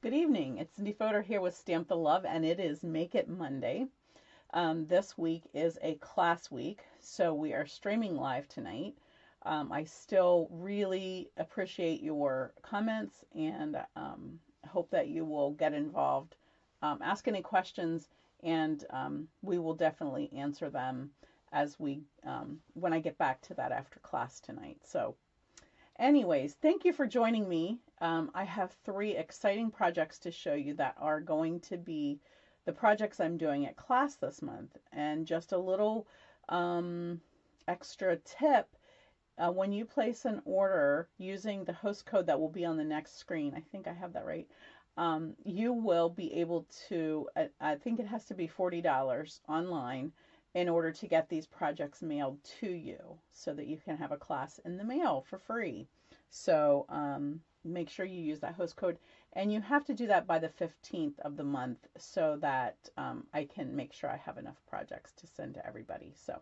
Good evening. It's Cindy Fodor here with Stamp the Love, and it is Make It Monday. This week is a class week, so we are streaming live tonight. I still really appreciate your comments and hope that you will get involved. Ask any questions, and we will definitely answer them as when I get back to that after class tonight. So anyways, thank you for joining me. I have three exciting projects to show you that are going to be the projects I'm doing at class this month. And just a little extra tip, when you place an order using the host code that will be on the next screen, I think I have that right, you will be able to, I think it has to be $40 online in order to get these projects mailed to you so that you can have a class in the mail for free. So make sure you use that host code, and you have to do that by the 15th of the month so that I can make sure I have enough projects to send to everybody. So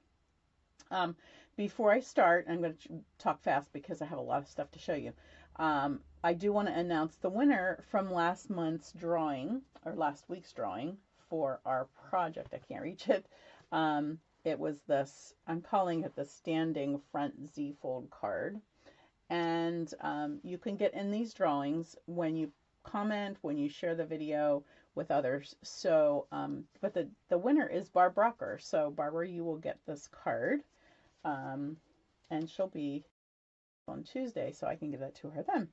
before I start, I'm going to talk fast because I have a lot of stuff to show you. I do want to announce the winner from last month's drawing, or last week's drawing, for our project. I can't reach it. It was this, I'm calling it the Standing Front Z-Fold card. And you can get in these drawings when you comment, when you share the video with others. So, but the winner is Barb Rocker. So Barbara, you will get this card. And she'll be on Tuesday, so I can give that to her then.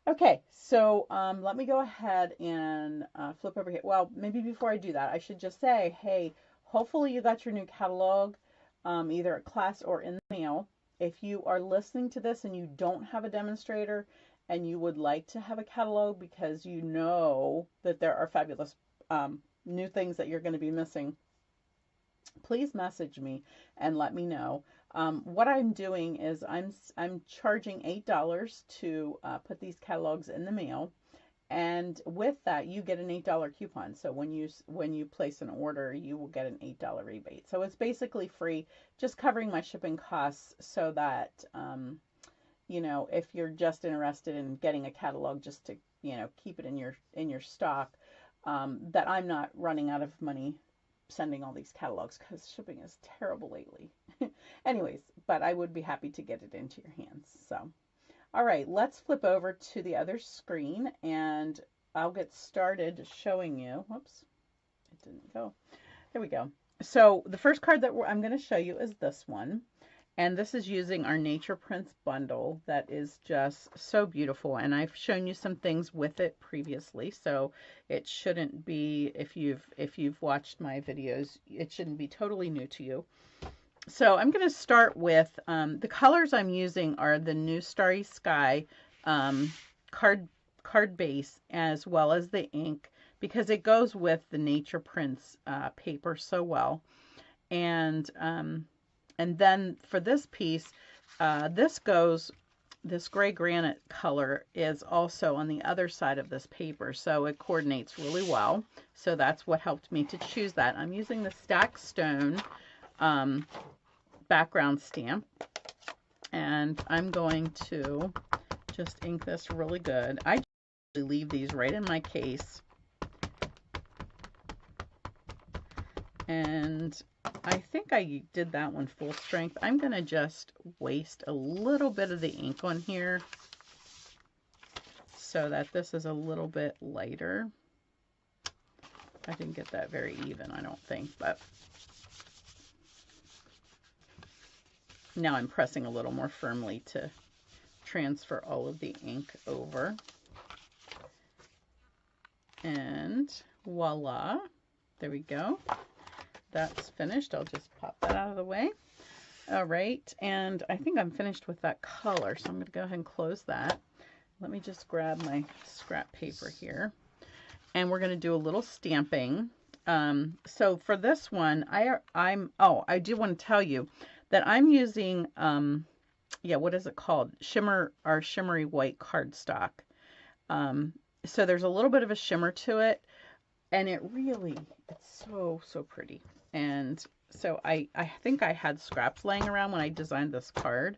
Okay, so let me go ahead and flip over here. Well, maybe before I do that, I should just say, hey, hopefully you got your new catalog either at class or in the mail. If you are listening to this and you don't have a demonstrator and you would like to have a catalog because you know that there are fabulous new things that you're going to be missing, please message me and let me know. What I'm doing is I'm charging $8 to put these catalogs in the mail, and with that you get an $8 coupon. So when you place an order, you will get an $8 rebate. So it's basically free, just covering my shipping costs, so that you know, if you're just interested in getting a catalog just to, you know, keep it in your stock, that I'm not running out of money sending all these catalogs, because shipping is terrible lately. Anyways, but I would be happy to get it into your hands. So, all right, let's flip over to the other screen and I'll get started showing you. Whoops, it didn't go. There we go. So the first card that I'm going to show you is this one. And this is using our Nature Prints bundle that is just so beautiful. And I've shown you some things with it previously, so it shouldn't be, if you've watched my videos, it shouldn't be totally new to you. So I'm going to start with the colors I'm using are the New Starry Sky card base, as well as the ink, because it goes with the Nature Prints paper so well. And then for this piece, this gray granite color is also on the other side of this paper, so it coordinates really well. So that's what helped me to choose that. I'm using the Stack Stone background stamp, and I'm going to just ink this really good. I leave these right in my case, and I think I did that one full strength. I'm going to just waste a little bit of the ink on here so that this is a little bit lighter. I didn't get that very even, I don't think, but now I'm pressing a little more firmly to transfer all of the ink over. And voila, there we go. That's finished. I'll just pop that out of the way. All right, and I think I'm finished with that color, so I'm going to go ahead and close that. Let me just grab my scrap paper here, and we're going to do a little stamping. So for this one, I do want to tell you that I'm using, what is it called? Our shimmery white cardstock. So there's a little bit of a shimmer to it, and it's so pretty. And so I think I had scraps laying around when I designed this card,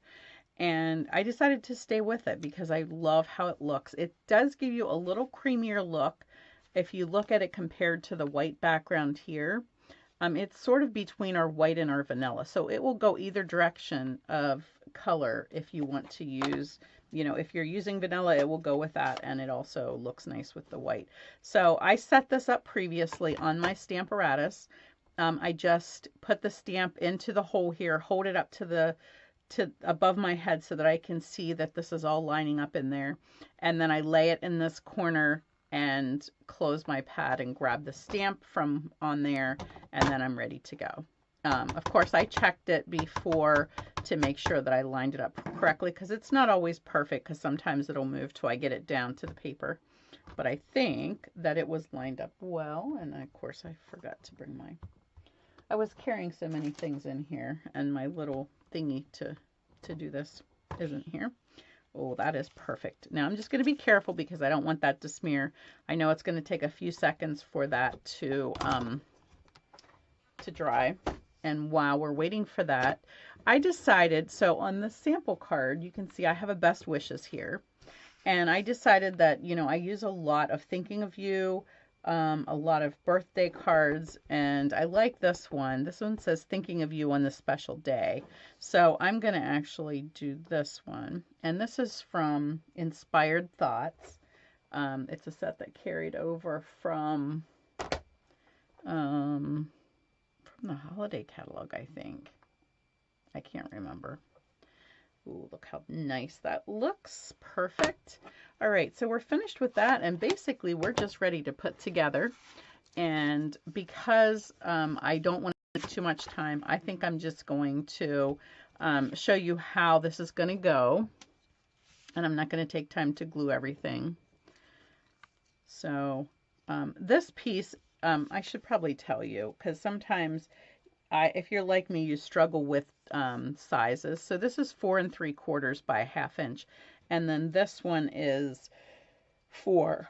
And I decided to stay with it because I love how it looks. It does give you a little creamier look if you look at it compared to the white background here. It's sort of between our white and our vanilla, so it will go either direction of color if you want to use, you know, if you're using vanilla, it will go with that, and it also looks nice with the white. So I set this up previously on my Stamparatus. I just put the stamp into the hole here, hold it up to the above my head so that I can see that this is all lining up in there. And then I lay it in this corner and close my pad and grab the stamp from on there, and then I'm ready to go. Of course, I checked it before to make sure that I lined it up correctly, because it's not always perfect, because sometimes it'll move till I get it down to the paper. But I think that it was lined up well, and of course I forgot to bring I was carrying so many things in here, and my little thingy to do this isn't here. Oh, that is perfect. Now I'm just going to be careful because I don't want that to smear. I know it's going to take a few seconds for that to dry. And while we're waiting for that, I decided, so on the sample card, you can see I have a best wishes here. And I decided that, you know, I use a lot of thinking of you, a lot of birthday cards, and I like this one. This one says thinking of you on this special day. So I'm going to actually do this one. And this is from Inspired Thoughts. It's a set that carried over from the holiday catalog, I think. I can't remember. Ooh, look how nice that looks. Perfect. All right, so we're finished with that, and basically we're just ready to put together. And because I don't want to take too much time, I think I'm just going to show you how this is going to go. And I'm not going to take time to glue everything. So this piece, I should probably tell you, because sometimes if you're like me, you struggle with sizes. So this is 4 3/4 by 1/2 inch. And then this one is 4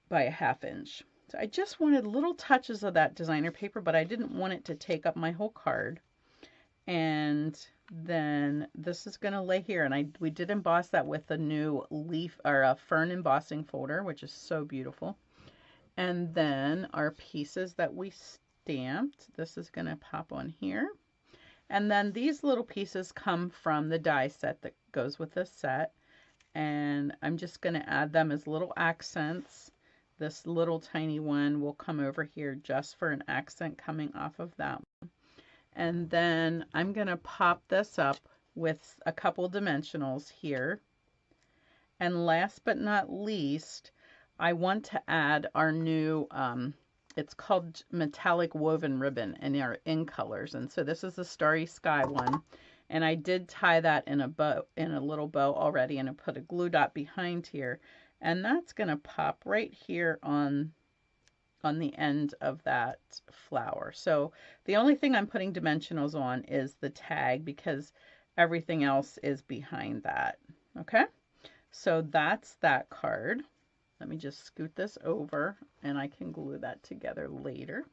by 1/2 inch. So I just wanted little touches of that designer paper, but I didn't want it to take up my whole card. And then this is going to lay here. And we did emboss that with a new leaf or a fern embossing folder, which is so beautiful. And then our pieces that we stamped, this is going to pop on here. And then these little pieces come from the die set that goes with this set. And I'm just going to add them as little accents. This little tiny one will come over here just for an accent coming off of that one. And then I'm going to pop this up with a couple dimensionals here. And last but not least, I want to add our new it's called Metallic Woven Ribbon, and they're in colors. And so this is the Starry Sky one. And I did tie that in a bow, in a little bow already, and I put a glue dot behind here. And that's going to pop right here on the end of that flower. So the only thing I'm putting dimensionals on is the tag, because everything else is behind that. Okay, so that's that card. Let me just scoot this over, and I can glue that together later.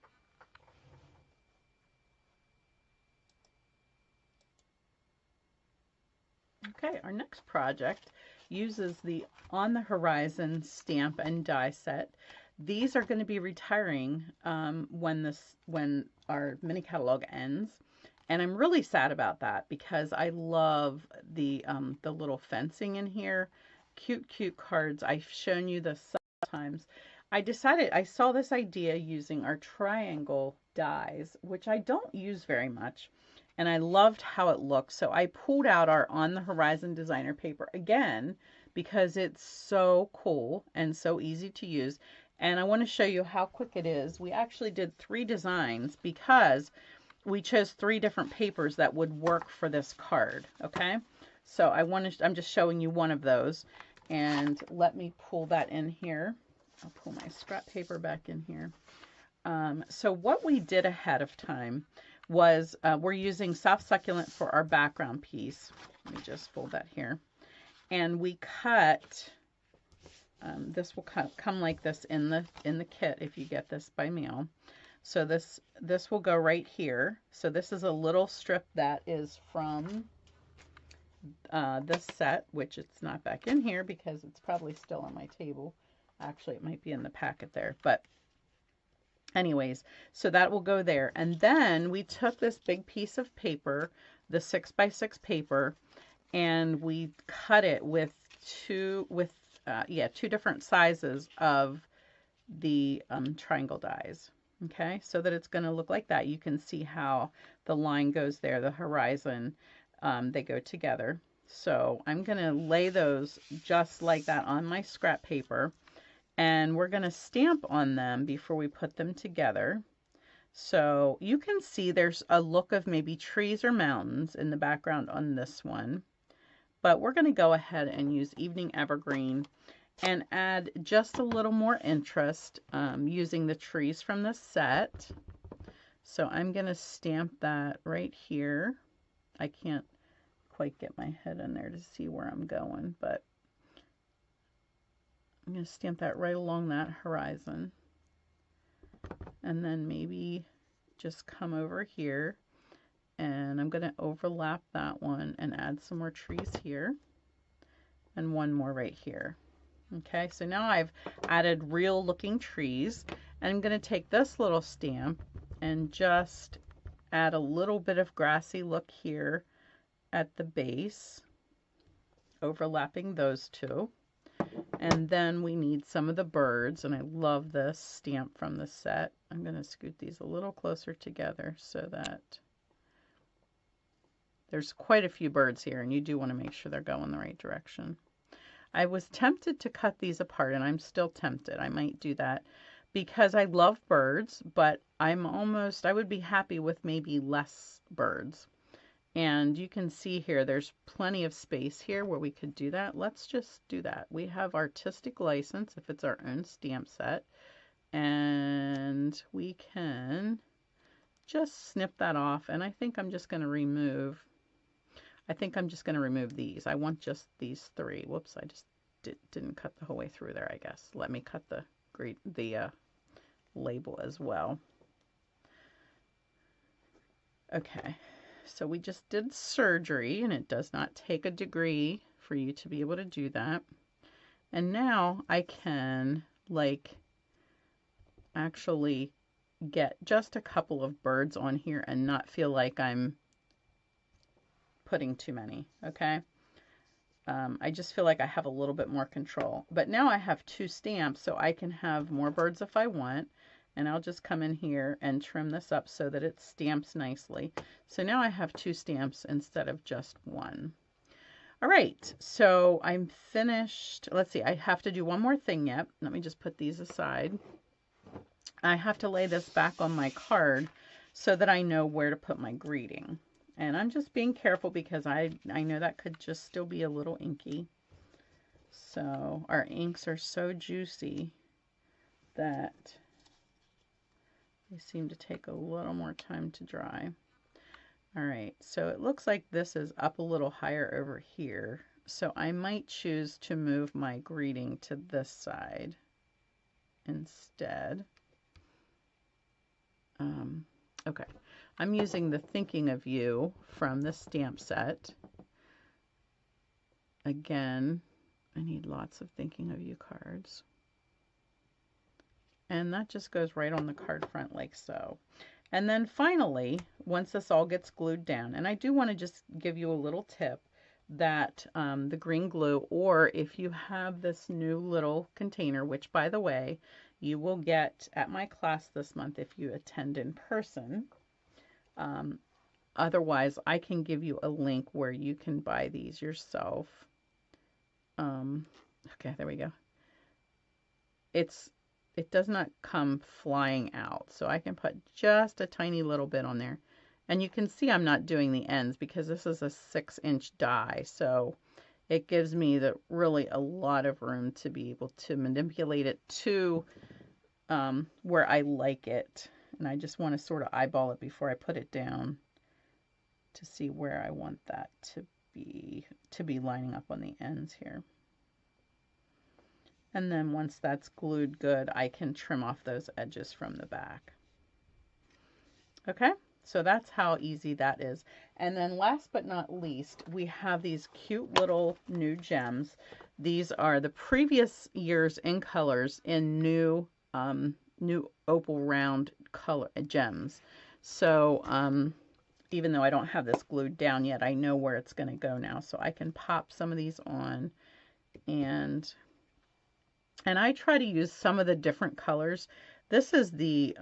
Okay, our next project uses the On the Horizon stamp and die set. These are going to be retiring when our mini catalog ends, and I'm really sad about that because I love the little fencing in here. Cute cards. I've shown you this sometimes. I saw this idea using our triangle dies, which I don't use very much, and I loved how it looked. So I pulled out our On the Horizon designer paper again because it's so cool and so easy to use. And I want to show you how quick it is. We actually did 3 designs because we chose 3 different papers that would work for this card. Okay. So I'm just showing you one of those, and let me pull that in here. I'll pull my scrap paper back in here. So what we did ahead of time was we're using Soft Succulent for our background piece. Let me just fold that here. And we cut, this will come like this in the kit if you get this by mail. So this will go right here. So this is a little strip that is from this set, which it's not back in here because it's probably still on my table. Actually, it might be in the packet there, but anyways, so that will go there. And then we took this big piece of paper, the 6x6 paper, and we cut it with two different sizes of the triangle dies. Okay, so that it's going to look like that. You can see how the line goes there, the horizon, they go together. So I'm going to lay those just like that on my scrap paper, and we're going to stamp on them before we put them together. So you can see there's a look of maybe trees or mountains in the background on this one, but we're going to go ahead and use Evening Evergreen and add just a little more interest using the trees from the set. So I'm going to stamp that right here. I can't quite get my head in there to see where I'm going, but I'm going to stamp that right along that horizon. And then maybe just come over here, and I'm going to overlap that one and add some more trees here and one more right here. Okay, so now I've added real looking trees, and I'm going to take this little stamp and just add a little bit of grassy look here at the base, overlapping those two. And then we need some of the birds, and I love this stamp from the set. I'm going to scoot these a little closer together so that there's quite a few birds here, and you do want to make sure they're going the right direction. I was tempted to cut these apart, and I'm still tempted. I might do that because I love birds, but I would be happy with maybe less birds. And you can see here, there's plenty of space here where we could do that. Let's just do that. We have artistic license if it's our own stamp set, and we can just snip that off. And I think I'm just going to remove these. I want just these three. Whoops, I just didn't cut the whole way through there, I guess. Let me cut the label as well. Okay, so we just did surgery, and it does not take a degree for you to be able to do that. And now I can actually get just a couple of birds on here and not feel like I'm putting too many, okay? I just feel like I have a little bit more control. But now I have two stamps, so I can have more birds if I want. And I'll just come in here and trim this up so that it stamps nicely. So now I have two stamps instead of just one. All right, so I'm finished. Let's see, I have to do one more thing yet. Let me just put these aside. I have to lay this back on my card so that I know where to put my greeting. And I'm just being careful because I know that could just still be a little inky. So our inks are so juicy that they seem to take a little more time to dry. All right, so it looks like this is up a little higher over here. So I might choose to move my greeting to this side instead. Okay, I'm using the Thinking of You from the stamp set. Again, I need lots of Thinking of You cards. And that just goes right on the card front like so. And then finally, once this all gets glued down, and I do want to just give you a little tip that the green glue, or if you have this new little container, which by the way, you will get at my class this month if you attend in person. Otherwise, I can give you a link where you can buy these yourself. Okay, there we go. It does not come flying out, so I can put just a tiny little bit on there. And you can see I'm not doing the ends because this is a 6-inch die, so it gives me really a lot of room to be able to manipulate it to where I like it. And I just want to sort of eyeball it before I put it down to see where I want that to be lining up on the ends here. And then once that's glued good, I can trim off those edges from the back. Okay, So that's how easy that is. And then last but not least, we have these cute little new gems. These are the previous year's in colors in new opal round color gems. So even though I don't have this glued down yet, I know where it's going to go now. So I can pop some of these on, and I try to use some of the different colors. This is the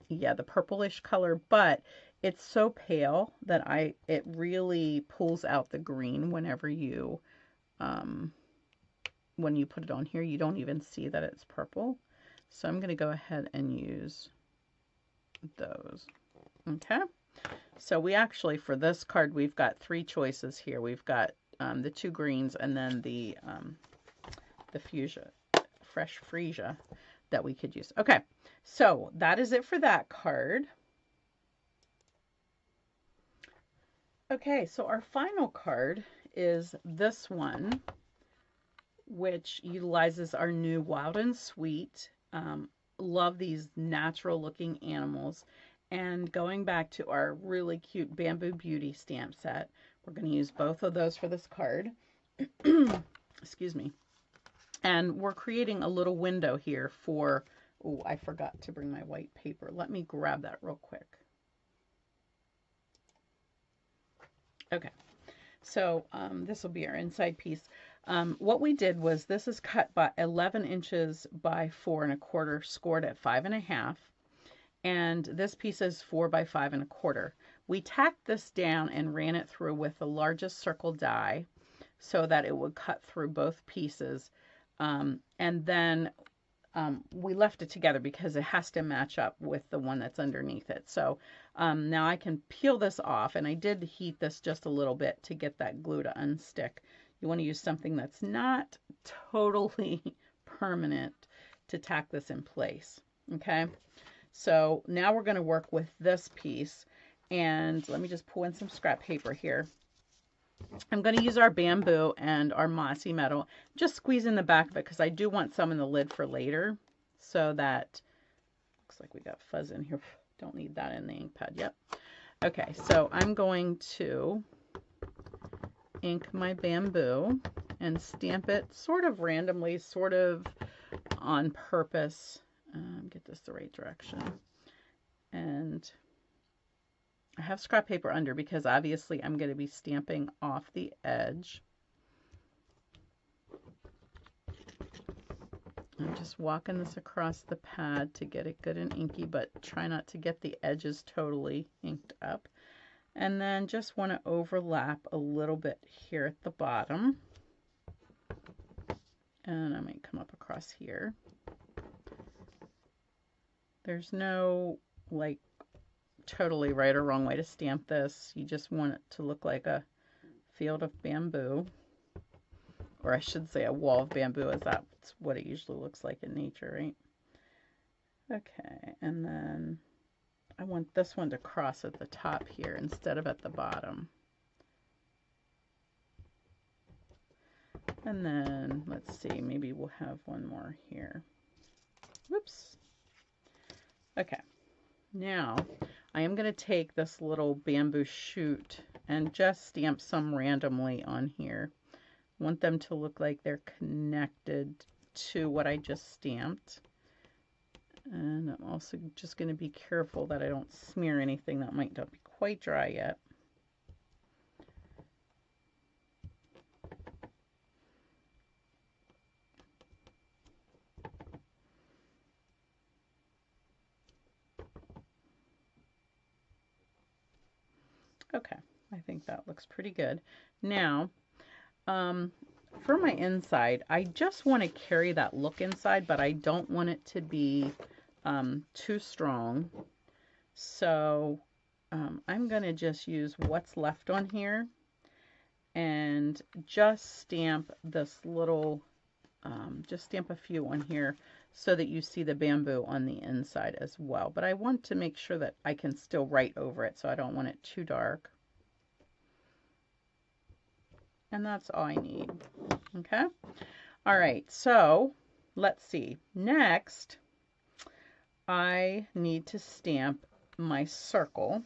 yeah, the purplish color, but it's so pale that it really pulls out the green whenever you when you put it on here. You don't even see that it's purple. So I'm going to go ahead and use those. Okay. So we actually, for this card, we've got 3 choices here. We've got the 2 greens and then the fuchsia, fresh freesia that we could use. Okay. So that is it for that card. Okay, so our final card is this one, which utilizes our new Wild and Sweet. Love these natural looking animals. And going back to our really cute Bamboo Beauty stamp set, we're going to use both of those for this card. Excuse me. And we're creating a little window here for, oh, I forgot to bring my white paper. Let me grab that real quick. Okay, so this will be our inside piece. What we did was, this is cut by 11 inches by 4 1/4, scored at 5 1/2. And this piece is 4 by 5 1/4. We tacked this down and ran it through with the largest circle die so that it would cut through both pieces. And then we left it together because it has to match up with the one that's underneath it. So now I can peel this off, and I did heat this just a little bit to get that glue to unstick. You want to use something that's not totally permanent to tack this in place. Okay, so now we're going to work with this piece, and let me just pull in some scrap paper here. I'm going to use our bamboo and our mossy metal, just squeeze in the back of it because I do want some in the lid for later, so that, looks like we got fuzz in here. Don't need that in the ink pad yet. Okay, so I'm going to ink my bamboo and stamp it sort of randomly, sort of on purpose. Get this the right direction. And I have scrap paper under because obviously I'm going to be stamping off the edge. I'm just walking this across the pad to get it good and inky, but try not to get the edges totally inked up. And then just want to overlap a little bit here at the bottom. And I might come up across here. There's no like totally right or wrong way to stamp this. You just want it to look like a field of bamboo, or I should say a wall of bamboo, as that's what it usually looks like in nature, right? Okay, and then I want this one to cross at the top here instead of at the bottom. And then let's see, maybe we'll have one more here. Whoops. Okay, now I am going to take this little bamboo shoot and just stamp some randomly on here. I want them to look like they're connected to what I just stamped. And I'm also just going to be careful that I don't smear anything that might not be quite dry yet. Okay, I think that looks pretty good. Now, for my inside, I just want to carry that look inside, but I don't want it to be too strong. So I'm going to just use what's left on here and just stamp this little, just stamp a few on here so that you see the bamboo on the inside as well. But I want to make sure that I can still write over it, so I don't want it too dark. And that's all I need. Okay. All right. So let's see. Next, I need to stamp my circle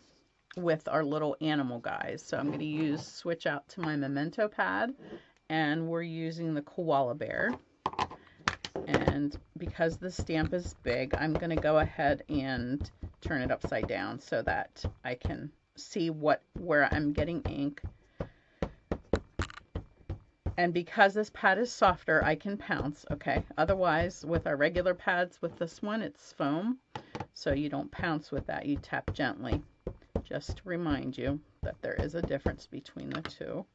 with our little animal guys. So I'm going to switch out to my Memento pad, and we're using the koala bear. And because the stamp is big, I'm going to go ahead and turn it upside down so that I can see where I'm getting ink. And because this pad is softer, I can pounce, okay? Otherwise, with our regular pads, with this one, it's foam, so you don't pounce with that. You tap gently, just to remind you that there is a difference between the two.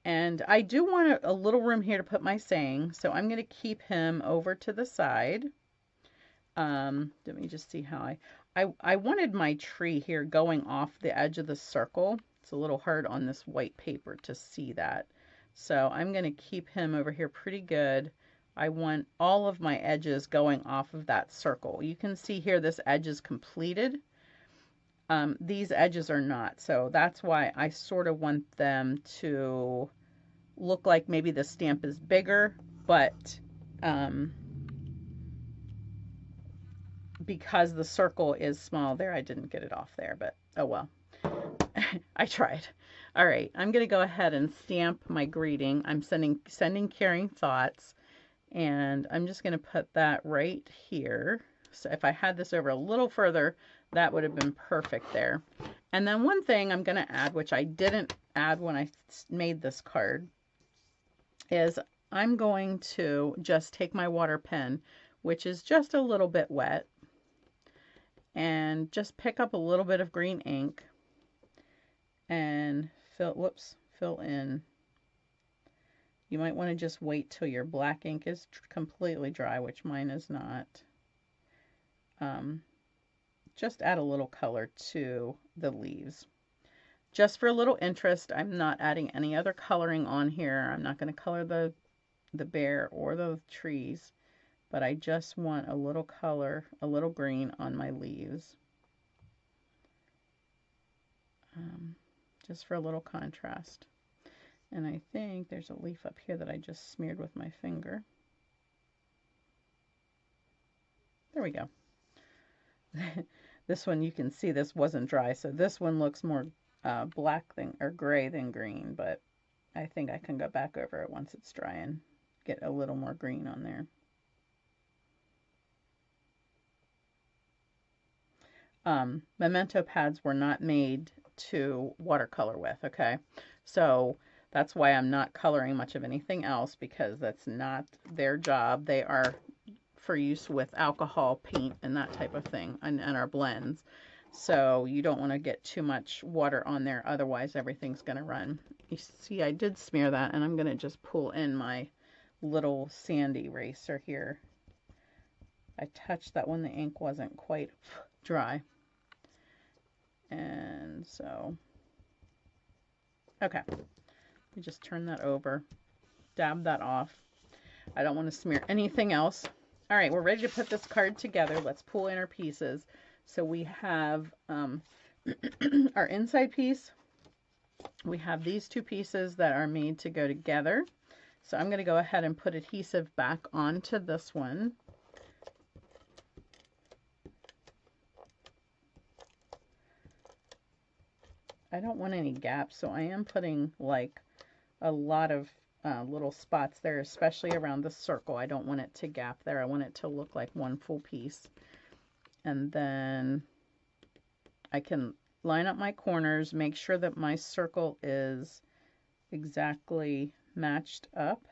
And I do want a little room here to put my saying, so I'm going to keep him over to the side. Let me just see how I wanted my tree here going off the edge of the circle. It's a little hard on this white paper to see that. So I'm going to keep him over here pretty good. I want all of my edges going off of that circle. You can see here this edge is completed. These edges are not, so that's why I sort of want them to look like maybe the stamp is bigger, but because the circle is small there, I didn't get it off there, but oh well. I tried. All right, I'm going to go ahead and stamp my greeting. I'm sending caring thoughts, and I'm just going to put that right here. So if I had this over a little further, that would have been perfect there. And then one thing I'm going to add, which I didn't add when I made this card, is I'm going to just take my water pen, which is just a little bit wet, and just pick up a little bit of green ink and fill in. You might want to just wait till your black ink is completely dry, which mine is not. Just add a little color to the leaves. Just for a little interest, I'm not adding any other coloring on here. I'm not going to color the bear or the trees, but I just want a little color, a little green on my leaves. Just for a little contrast. And I think there's a leaf up here that I just smeared with my finger. There we go. This one, you can see this wasn't dry, so this one looks more black or gray than green, but I think I can go back over it once it's dry and get a little more green on there. Memento pads were not made to watercolor with, okay? So that's why I'm not coloring much of anything else, because that's not their job. They are for use with alcohol, paint, and that type of thing, and our blends. So you don't want to get too much water on there, otherwise everything's going to run. You see, I did smear that, and I'm going to just pull in my little sand eraser here. I touched that when the ink wasn't quite dry. And so, okay, we just turn that over, dab that off. I don't want to smear anything else. All right, we're ready to put this card together. Let's pull in our pieces. So we have our inside piece. We have these two pieces that are made to go together. So I'm going to go ahead and put adhesive back onto this one. I don't want any gaps, so I am putting like a lot of little spots there, especially around the circle. I don't want it to gap there. I want it to look like one full piece. And then I can line up my corners, make sure that my circle is exactly matched up.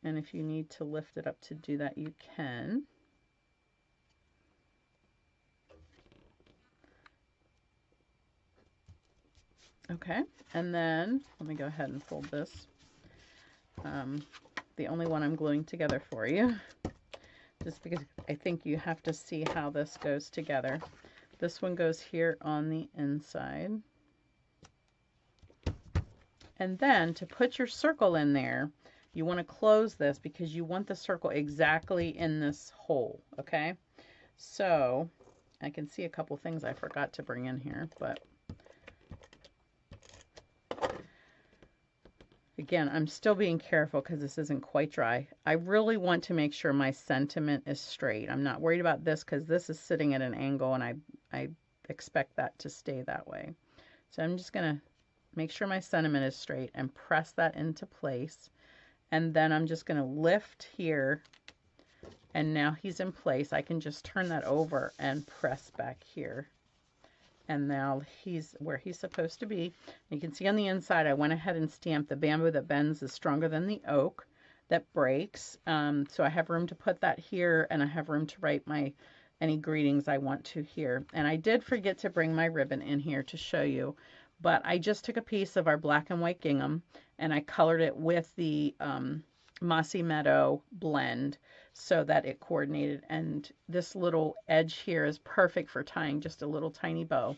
And if you need to lift it up to do that, you can. Okay, and then let me go ahead and fold this. The only one I'm gluing together for you, just because I think you have to see how this goes together. This one goes here on the inside. And then to put your circle in there, you want to close this because you want the circle exactly in this hole, okay? So I can see a couple things I forgot to bring in here, but Again, I'm still being careful because this isn't quite dry. I really want to make sure my sentiment is straight. I'm not worried about this because this is sitting at an angle and I expect that to stay that way. So I'm just going to make sure my sentiment is straight and press that into place. And then I'm just going to lift here, and now he's in place. I can just turn that over and press back here. And now he's where he's supposed to be. You can see on the inside, I went ahead and stamped the bamboo that bends is stronger than the oak that breaks. So I have room to put that here, and I have room to write any greetings I want to here. And I did forget to bring my ribbon in here to show you, but I just took a piece of our black and white gingham and I colored it with the Mossy Meadow blend so that it coordinated, and this little edge here is perfect for tying just a little tiny bow.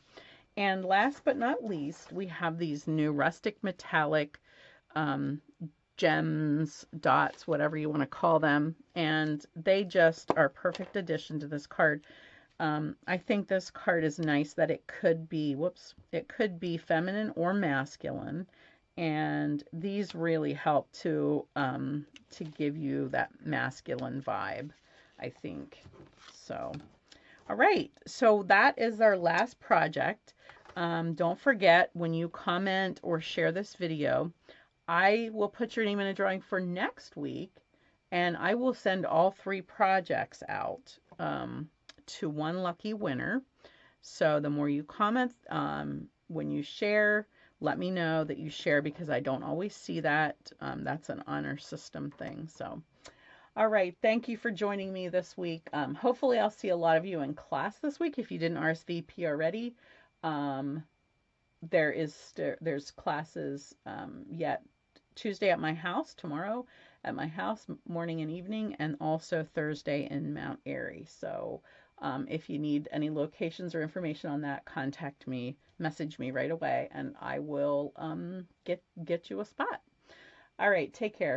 And last but not least, we have these new rustic metallic gems, dots, whatever you want to call them, and they just are a perfect addition to this card. I think this card is nice that it could be, it could be feminine or masculine, and these really help to give you that masculine vibe, I think. So, all right, so that is our last project. Don't forget, when you comment or share this video, I will put your name in a drawing for next week, and I will send all 3 projects out to one lucky winner. So the more you comment, when you share, let me know that you share because I don't always see that. That's an honor system thing. So, all right. Thank you for joining me this week. Hopefully I'll see a lot of you in class this week. If you didn't RSVP already, there's classes yet Tuesday at my house, tomorrow at my house, morning and evening, and also Thursday in Mount Airy. So if you need any locations or information on that, contact me, message me right away, and I will get you a spot. All right, take care.